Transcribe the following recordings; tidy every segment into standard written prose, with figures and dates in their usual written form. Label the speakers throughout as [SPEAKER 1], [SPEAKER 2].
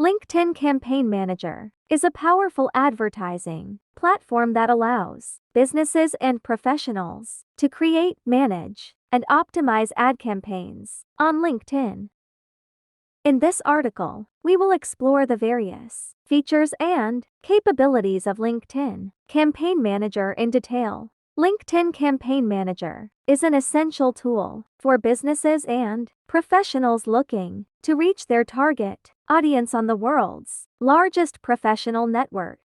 [SPEAKER 1] LinkedIn Campaign Manager is a powerful advertising platform that allows businesses and professionals to create, manage, and optimize ad campaigns on LinkedIn. In this article, we will explore the various features and capabilities of LinkedIn Campaign Manager in detail. LinkedIn Campaign Manager is an essential tool for businesses and professionals looking to reach their target audience on the world's largest professional network.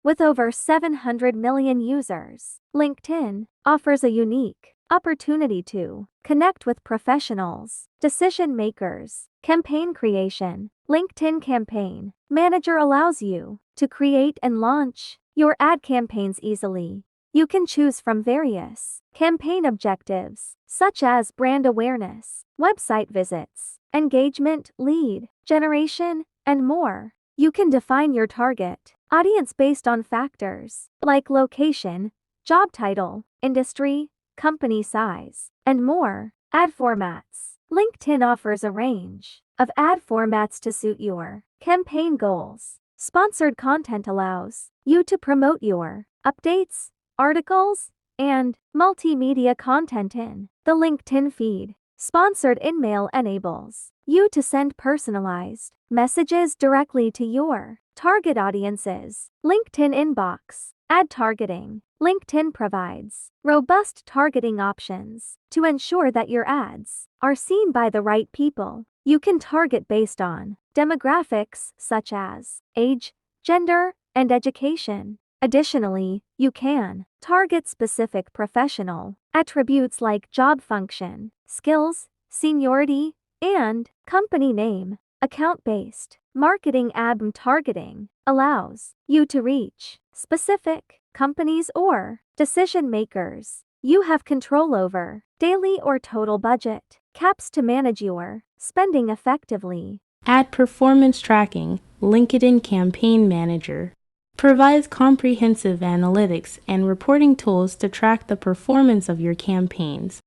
[SPEAKER 1] With over 700 million users, LinkedIn offers a unique opportunity to connect with professionals, decision makers, campaign creation. LinkedIn Campaign Manager allows you to create and launch your ad campaigns easily. You can choose from various campaign objectives, such as brand awareness, website visits, engagement, lead generation, and more. You can define your target audience based on factors like location, job title, industry, company size, and more. Ad formats. LinkedIn offers a range of ad formats to suit your campaign goals. Sponsored content allows you to promote your updates, articles, and multimedia content in the LinkedIn feed. Sponsored InMail enables you to send personalized messages directly to your target audiences. LinkedIn Inbox Ad targeting. LinkedIn provides robust targeting options to ensure that your ads are seen by the right people. You can target based on demographics such as age, gender, and education. Additionally, you can target specific professional attributes like job function, skills, seniority, and company name. Account-based marketing ad targeting allows you to reach specific companies or decision makers. You have control over daily or total budget caps to manage your spending effectively.
[SPEAKER 2] Ad performance tracking. LinkedIn Campaign Manager provides comprehensive analytics and reporting tools to track the performance of your campaigns.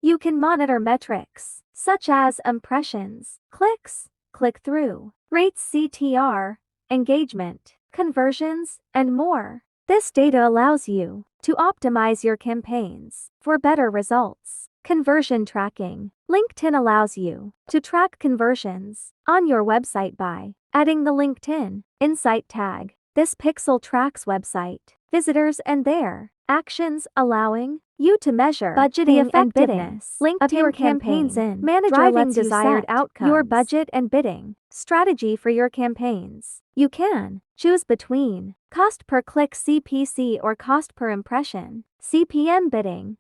[SPEAKER 1] You can monitor metrics such as impressions, clicks, click-through rates, CTR, engagement, conversions, and more. This data allows you to optimize your campaigns for better results. Conversion tracking. LinkedIn allows you to track conversions on your website by adding the LinkedIn Insight tag. This pixel tracks website visitors and their actions, allowing you to measure budgeting and bidding of your campaigns in Manager lets desired outcomes. Your budget and bidding strategy for your campaigns. You can choose between cost per click CPC or cost per impression CPM bidding.